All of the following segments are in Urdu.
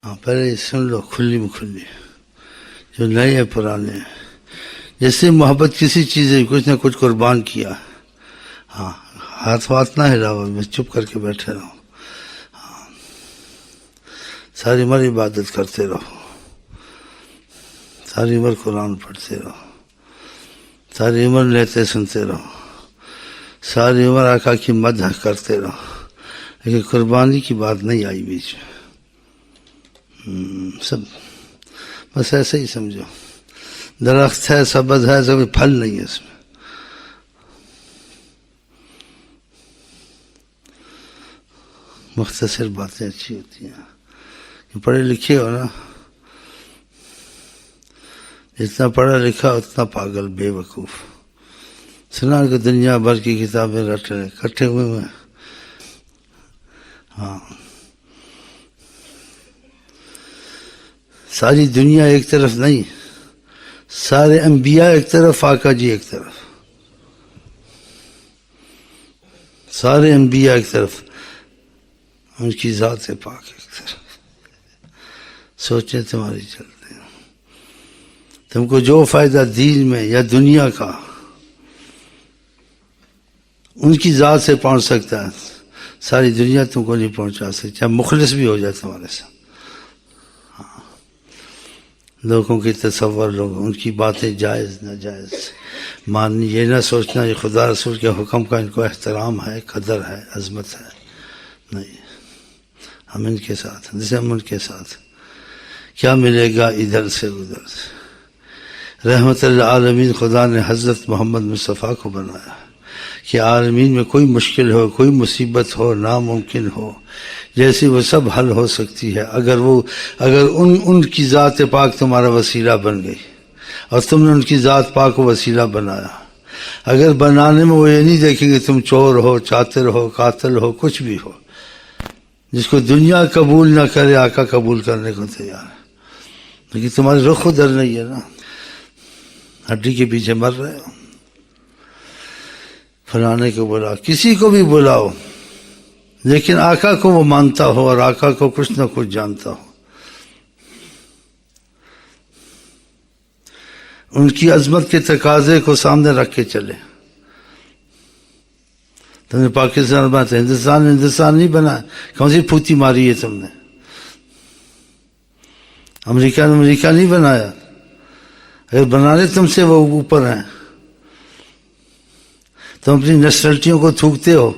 ہاں پہلے سن لو کھلی مکھلی، جو نئے ہیں پرانے ہیں. جیسے محبت کسی چیز ہے، کچھ نہ کچھ قربان کیا. ہاں ہاتھ واتھ نہ ہلاؤ، میں چپ کر کے بیٹھے رہو. ہاں ساری عمر عبادت کرتے رہو، ساری عمر قرآن پڑھتے رہو، ساری عمر لیتے سنتے رہو، ساری عمر آقا کی مدح کرتے رہو، لیکن قربانی کی بات نہیں آئی بیچ میں. سب بس ایسے ہی سمجھو، درخت ہے سبز ہے، کوئی پھل نہیں ہے اس میں. مختصر باتیں اچھی ہوتی ہیں. پڑھے لکھے ہو نا، جتنا پڑھا لکھا اتنا پاگل بے وقوف. سنا کہ دنیا بھر کی کتابیں رٹ رہے کٹھے ہوئے ہوئے. ہاں ساری دنیا ایک طرف نہیں، سارے انبیاء ایک طرف، آقا جی ایک طرف. سارے انبیاء ایک طرف، ان کی ذات پاک ایک طرف. سوچیں تمہاری چلتے ہیں. تم کو جو فائدہ دین میں یا دنیا کا ان کی ذات سے پہنچ سکتا ہے، ساری دنیا تم کو نہیں پہنچا سکتی، چاہے مخلص بھی ہو جائے تمہارے ساتھ. لوگوں کی تصور، لوگ ان کی باتیں جائز ناجائز ماننی، یہ نہ سوچنا یہ خدا رسول کے حکم کا ان کو احترام ہے، قدر ہے، عظمت ہے. نہیں، ہم ان کے ساتھ ہیں جیسے ہم ان کے ساتھ. کیا ملے گا ادھر سے ادھر سے. رحمت للعالمین خدا نے حضرت محمد مصطفیٰ کو بنایا کہ عالمین میں کوئی مشکل ہو، کوئی مصیبت ہو، ناممکن ہو، جیسی وہ سب حل ہو سکتی ہے اگر ان کی ذات پاک تمہارا وسیلہ بن گئی اور تم نے ان کی ذات پاک کو وسیلہ بنایا. اگر بنانے میں وہ یہ نہیں دیکھیں گے تم چور ہو، چاتر ہو، قاتل ہو، کچھ بھی ہو. جس کو دنیا قبول نہ کرے آقا قبول کرنے کو تیار ہے. لیکن تمہاری رخ ادھر نہیں ہے نا، ہڈی کے پیچھے مر رہے ہو. فلانے کو بلاؤ، کسی کو بھی بلاؤ، لیکن آقا کو وہ مانتا ہو اور آقا کو کچھ نہ کچھ جانتا ہو. ان کی عظمت کے تقاضے کو سامنے رکھ کے چلے. تم نے پاکستان بناتے، ہندوستان نہیں بنا. کون سی پھوتی ماری ہے تم نے؟ امریکہ نہیں بنایا. اگر بنانے تم سے وہ اوپر ہیں. تم اپنی نیشنلٹیوں کو تھوکتے ہو،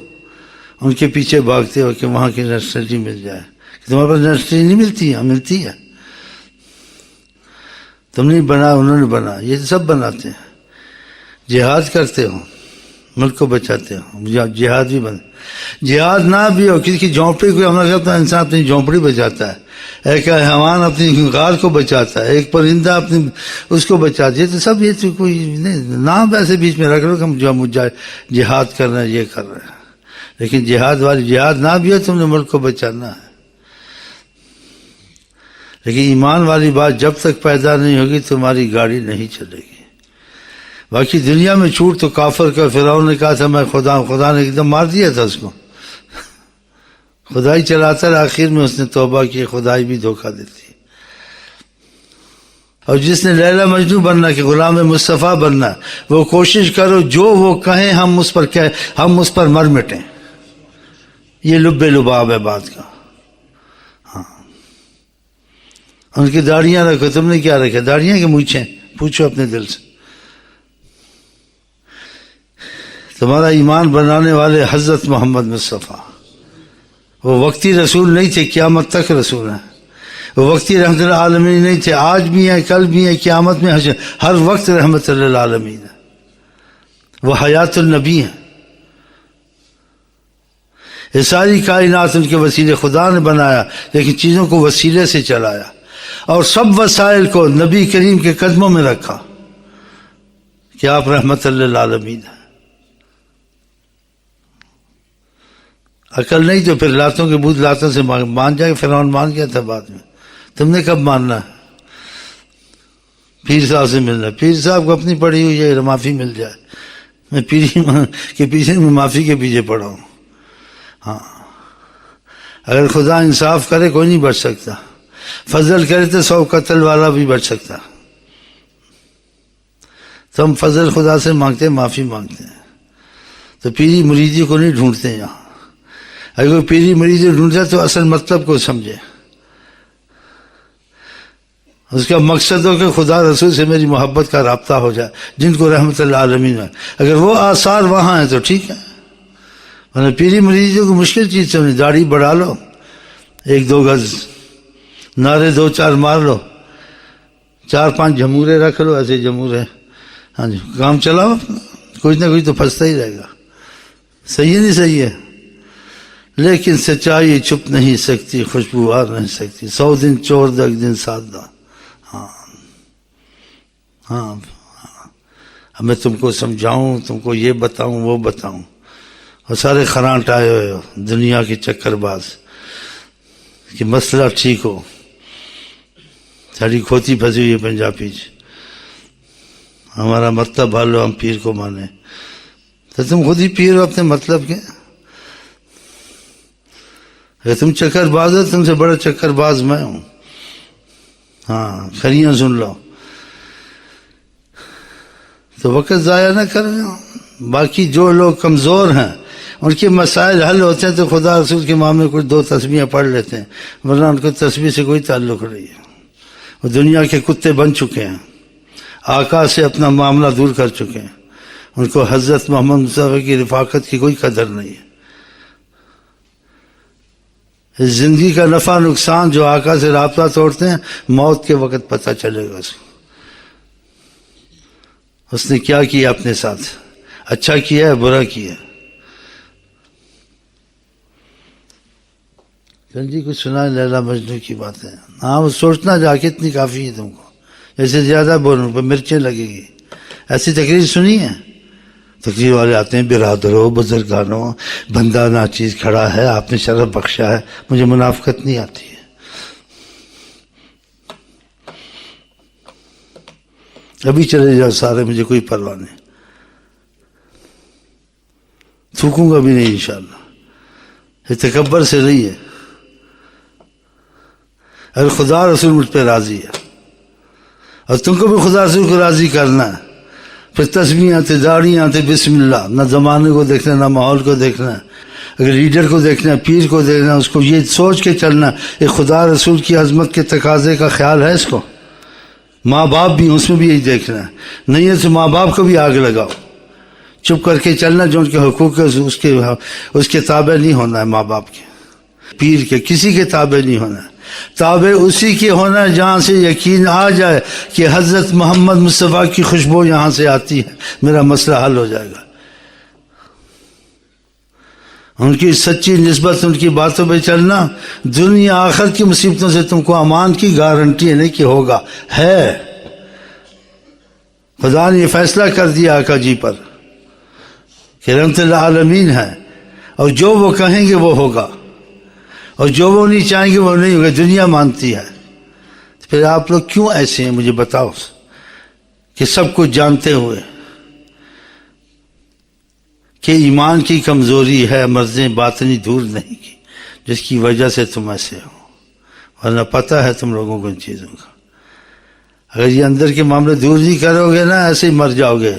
ان کے پیچھے بھاگتے ہو کہ وہاں کی نیشنلٹی مل جائے. تمہارے پاس نیشنلٹی نہیں ملتی ہے؟ ملتی ہے. تم نہیں بنا، انہوں نے بنا. یہ سب بناتے ہیں. جہاد کرتے ہو، ملک کو بچاتے ہو. جہاد بھی جہاد نہ بھی ہو، کسی کی جھونپڑی کو حملہ کرتا ہے، انسان اپنی جھونپڑی بچاتا ہے. ایک حیوان اپنی غار کو بچاتا ہے، ایک پرندہ اپنی اس کو بچاتا ہے. تو سب یہ تو کوئی نہیں، نام ایسے بیچ میں رکھ لو کہ ہم جہاد کر رہے ہیں، یہ کر رہے ہیں. لیکن جہاد نہ بھی ہو، تم نے ملک کو بچانا ہے. لیکن ایمان والی بات جب تک پیدا نہیں ہوگی تمہاری گاڑی نہیں چلے گی. باقی دنیا میں چھوٹ تو کافر کا. فرعون نے کہا تھا میں خدا ہوں، خدا نے ایک دم مار دیا تھا اس کو. خدائی چلاتا رہا، آخر میں اس نے توبہ کی. خدائی بھی دھوکہ دیتی ہے. اور جس نے لیلا مجنو بننا کہ غلام مصطفیٰ بننا، وہ کوشش کرو جو وہ کہیں ہم اس پر مر مٹیں. یہ لباب ہے بات کا. ہاں ان کی داڑیاں رکھو. تم نے کیا رکھا؟ داڑیاں کہ مونچھیں؟ پوچھو اپنے دل سے. تمہارا ایمان بنانے والے حضرت محمد مصطفیٰ، وہ وقتی رسول نہیں تھے، قیامت تک رسول ہیں. وہ وقتی رحمت للعالمین نہیں تھے، آج بھی ہیں، کل بھی ہیں، قیامت میں ہر وقت رحمت للعالمین ہے. وہ حیات النبی ہیں. یہ ساری کائنات ان کے وسیلے خدا نے بنایا، لیکن چیزوں کو وسیلے سے چلایا اور سب وسائل کو نبی کریم کے قدموں میں رکھا کہ آپ رحمت للعالمین ہیں. عقل نہیں تو پھر لاتوں کے بت لاتوں سے مان جائے. فرعون مان گیا تھا بعد میں. تم نے کب ماننا ہے؟ پیر صاحب سے ملنا. پیر صاحب کو اپنی پڑھی ہوئی ہے، معافی مل جائے. میں پیری کے پیچھے، میں معافی کے پیچھے پڑا ہوں. ہاں اگر خدا انصاف کرے کوئی نہیں بچ سکتا. فضل کرے تو 100 قتل والا بھی بچ سکتا. تو ہم فضل خدا سے مانگتے ہیں, معافی مانگتے ہیں. تو پیری مریدی کو نہیں ڈھونڈتے یہاں. اگر کوئی پیری مریدی ڈھونڈتا تو اصل مطلب کو سمجھے. اس کا مقصد ہو کہ خدا رسول سے میری محبت کا رابطہ ہو جائے, جن کو رحمت اللہ عالمین ہے. اگر وہ آثار وہاں ہیں تو ٹھیک ہے, ورنہ پیری مریدی کو مشکل چیز سمجھے. داڑھی بڑھا لو, 1-2 گز نعرے 2-4 مار لو, 4-5 جمورے رکھ لو, ایسے جمورے, ہاں جی, کام چلاؤ. کچھ نہ کچھ تو پھنستا ہی رہے گا. صحیح ہے نہیں صحیح ہے؟ لیکن سچائی چھپ نہیں سکتی, خوشبو آ نہیں سکتی. 100 دن چور دا 1 دن سادہ. ہاں ہاں, اب میں تم کو سمجھاؤں, تم کو یہ بتاؤں وہ بتاؤں, اور سارے خرانٹ آئے ہوئے ہو دنیا کے چکر باز کہ مسئلہ ٹھیک ہو. ساری کھوتی پھنسی ہوئی ہے پنجابی چ. ہمارا مطلب بھالو, ہم پیر کو مانے. تو تم خود ہی پیر ہو اپنے مطلب کے. اگر تم چکر باز ہو, تم سے بڑا چکر باز میں ہوں. ہاں, خریاں سن لو. تو وقت ضائع نہ کریں. باقی جو لوگ کمزور ہیں ان کے مسائل حل ہوتے ہیں تو خدا رسول کے معاملے کچھ 2 تسبیحیں پڑھ لیتے ہیں, ورنہ ان کو تسبیح سے کوئی تعلق نہیں ہے. وہ دنیا کے کتے بن چکے ہیں, آقا سے اپنا معاملہ دور کر چکے ہیں. ان کو حضرت محمد مصطفیٰ کی رفاقت کی کوئی قدر نہیں ہے. زندگی کا نفع نقصان جو آقا سے رابطہ توڑتے ہیں, موت کے وقت پتہ چلے گا اس کو. اس نے کیا کیا اپنے ساتھ, اچھا کیا ہے برا کیا. جی کچھ سنا ہے لیلا مجنوں کی باتیں. ہاں وہ سوچنا جا کے اتنی کافی ہے تم کو. جیسے زیادہ بولوں پہ مرچیں لگے گی. ایسی تقریر سنی ہے؟ تقریر والے آتے ہیں, برادروں بزرگانوں, بندہ ناچیز کھڑا ہے, آپ نے شرف بخشا ہے. مجھے منافقت نہیں آتی ہے. ابھی چلے جاؤ سارے, مجھے کوئی پرواہ نہیں, تھوکوں گا بھی نہیں انشاءاللہ. یہ تکبر سے نہیں ہے. اگر خدا رسول مجھ پہ راضی ہے اور تم کو بھی خدا رسول کو راضی کرنا ہے, پھر تسبیحیں آتے, داڑیاں آتے, بسم اللہ. نہ زمانے کو دیکھنا, نہ ماحول کو دیکھنا. اگر لیڈر کو دیکھنا, پیر کو دیکھنا, اس کو یہ سوچ کے چلنا یہ خدا رسول کی عظمت کے تقاضے کا خیال ہے اس کو. ماں باپ بھی, اس میں بھی یہی دیکھنا ہے. نہیں ہے تو ماں باپ کو بھی آگ لگاؤ. چپ کر کے چلنا, جو ان کے حقوق ہے اس کے تابع نہیں ہونا ہے. ماں باپ کے, پیر کے, کسی کے تابع نہیں ہونا ہے. تابع اسی کے ہونا ہے جہاں سے یقین آ جائے کہ حضرت محمد مصطفیٰ کی خوشبو یہاں سے آتی ہے, میرا مسئلہ حل ہو جائے گا. ان کی سچی نسبت, ان کی باتوں پہ چلنا, دنیا آخر کی مصیبتوں سے تم کو امان کی گارنٹی ہے. نہیں کہ ہوگا, ہے. خدا نے یہ فیصلہ کر دیا آقا جی پر کہ رحمت اللہ عالمین ہے, اور جو وہ کہیں گے وہ ہوگا, اور جو وہ نہیں چاہیں گے وہ نہیں ہوگا. دنیا مانتی ہے. پھر آپ لوگ کیوں ایسے ہیں مجھے بتاؤ, کہ سب کچھ جانتے ہوئے کہ ایمان کی کمزوری ہے, مرضیں باطنی دور نہیں کی, جس کی وجہ سے تم ایسے ہو. ورنہ پتہ ہے تم لوگوں کو ان چیزوں کا. اگر یہ اندر کے معاملے دور نہیں کرو گے نا, ایسے ہی مر جاؤ گے.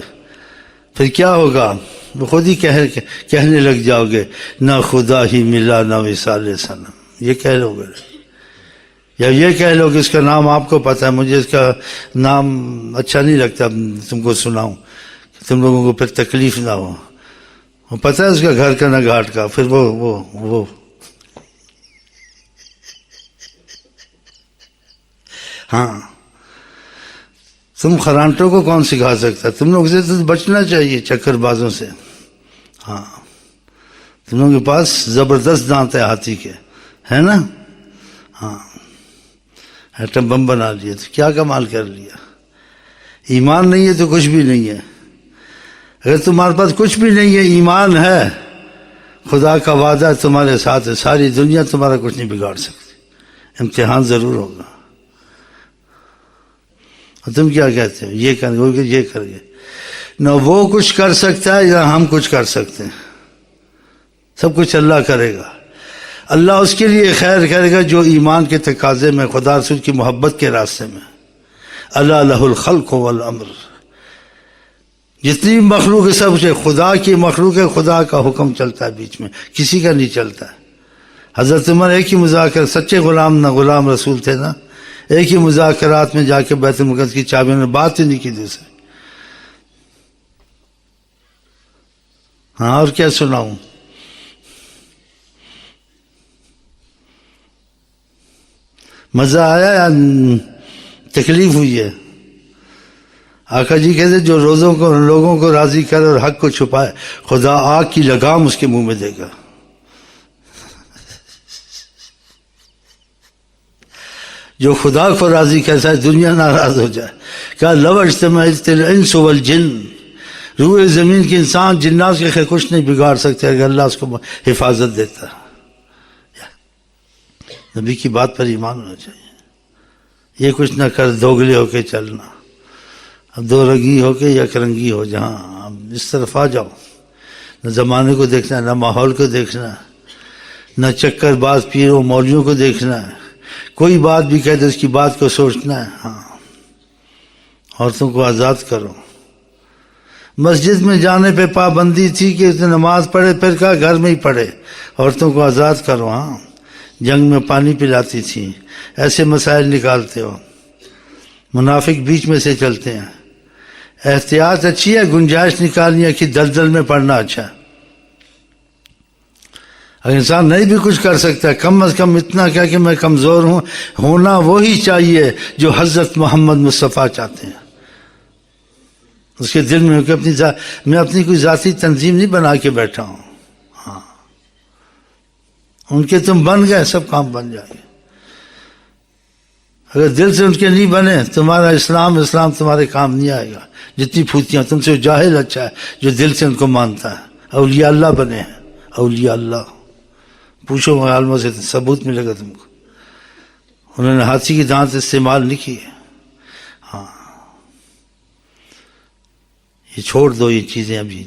پھر کیا ہوگا, وہ خود ہی کہنے لگ جاؤ گے, نہ خدا ہی ملا نہ وصال صنم. یہ کہہ لو گے, یا یہ کہہ لو کہ اس کا نام آپ کو پتہ ہے, مجھے اس کا نام اچھا نہیں لگتا تم کو سناؤں, کہ تم لوگوں کو پھر تکلیف نہ ہو. وہ پتہ ہے اس کا گھر کا نہ گھاٹ کا. پھر وہ ہاں, تم خرانٹوں کو کون سکھا سکتا؟ تم لوگ سے تو بچنا چاہیے, چکر بازوں سے. ہاں, تم لوگوں کے پاس زبردست دانت ہے ہاتھی کے, ہے نا؟ ہاں, ایٹم بم بنا لیا تو کیا کمال کر لیا. ایمان نہیں ہے تو کچھ بھی نہیں ہے. اگر تمہارے پاس کچھ بھی نہیں ہے, ایمان ہے, خدا کا وعدہ تمہارے ساتھ ہے, ساری دنیا تمہارا کچھ نہیں بگاڑ سکتی. امتحان ضرور ہوگا. اور تم کیا کہتے ہو, یہ کر گے, یہ کر گے. نہ وہ کچھ کر سکتا ہے نہ ہم کچھ کر سکتے ہیں. سب کچھ اللہ کرے گا. اللہ اس کے لیے خیر کرے گا جو ایمان کے تقاضے میں، خدا رسول کی محبت کے راستے میں. الا لہ الخلق والامر، جتنی مخلوق ہے سب سے خدا کی مخلوق ہے، خدا کا حکم چلتا ہے بیچ میں، کسی کا نہیں چلتا ہے. حضرت عمر ایک ہی مذاکر، سچے غلام نہ غلام رسول تھے نا، ایک ہی مذاکرات میں جا کے بیت المقدس کی چابیوں نے بات ہی نہیں کی دوسرے. ہاں اور کیا سناؤں. مزہ آیا یا تکلیف ہوئی ہے؟ آقا جی کہتے جو روزوں کو لوگوں کو راضی کرے اور حق کو چھپائے، خدا آگ کی لگام اس کے منہ میں دے گا. جو خدا کو راضی کرتا ہے دنیا ناراض ہو جائے. کہا لو اجتمعت الانس والجن، روح زمین کے انسان جنات کے خیر کچھ نہیں بگاڑ سکتے اگر اللہ اس کو حفاظت دیتا. نبی کی بات پر ایمان ہونا چاہیے. یہ کچھ نہ کر دوگلے ہو کے چلنا، اب دو رنگی ہو کے یک رنگی ہو، جہاں اب اس طرف آ جاؤ. نہ زمانے کو دیکھنا ہے، نہ ماحول کو دیکھنا ہے، نہ چکر باز پیروں مولویوں کو دیکھنا ہے. کوئی بات بھی کہہ دے اس کی بات کو سوچنا ہے. ہاں عورتوں کو آزاد کرو. مسجد میں جانے پہ پابندی تھی کہ نماز پڑھے، پھر کہا گھر میں ہی پڑھے. عورتوں کو آزاد کرو. ہاں جنگ میں پانی پلاتی تھی، ایسے مسائل نکالتے ہو. منافق بیچ میں سے چلتے ہیں. احتیاط اچھی ہے، گنجائش نکالنی ہے کہ دلدل میں پڑنا اچھا ہے. اگر انسان نہیں بھی کچھ کر سکتا ہے، کم از کم اتنا کیا کہ میں کمزور ہوں، ہونا وہی چاہیے جو حضرت محمد مصطفیٰ چاہتے ہیں. اس کے دل میں کہ میں اپنی کوئی ذاتی تنظیم نہیں بنا کے بیٹھا ہوں. ہاں ان کے تم بن گئے، سب کام بن جائیں گے. اگر دل سے ان کے نہیں بنے، تمہارا اسلام تمہارے کام نہیں آئے گا. جتنی پھوتیاں تم سے جاہل اچھا ہے جو دل سے ان کو مانتا ہے. اولیاء اللہ بنے ہیں، اولیاء اللہ. پوچھو عالموں سے ثبوت ملے گا تم کو. انہوں نے ہاتھی کی دانت استعمال نہیں کی. ہاں یہ چھوڑ دو یہ چیزیں ابھی.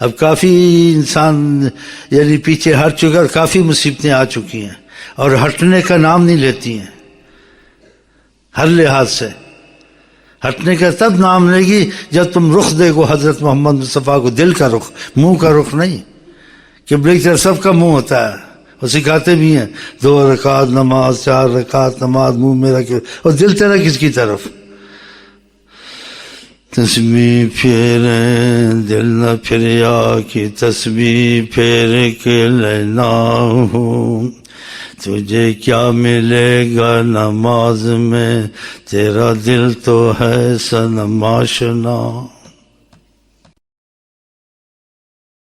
اب کافی انسان یعنی پیچھے ہٹ چکا اور کافی مصیبتیں آ چکی ہیں اور ہٹنے کا نام نہیں لیتی ہیں. ہر لحاظ سے ہٹنے کا تب نام لے گی جب تم رخ دے گو حضرت محمد مصطفیٰ کو. دل کا رخ، منہ کا رخ نہیں. قبلے کی طرف سب کا منہ ہوتا ہے، وہ سکھاتے بھی ہیں 2 رکعت نماز، 4 رکعت نماز، منہ میرا کیوں، اور دل تیرا کس کی طرف. تسبیح پھیریں دل نہ پھریا کہ تسبیح پھیر کے لینا ہوں. تجھے کیا ملے گا نماز میں، تیرا دل تو ہے صنم آشنا.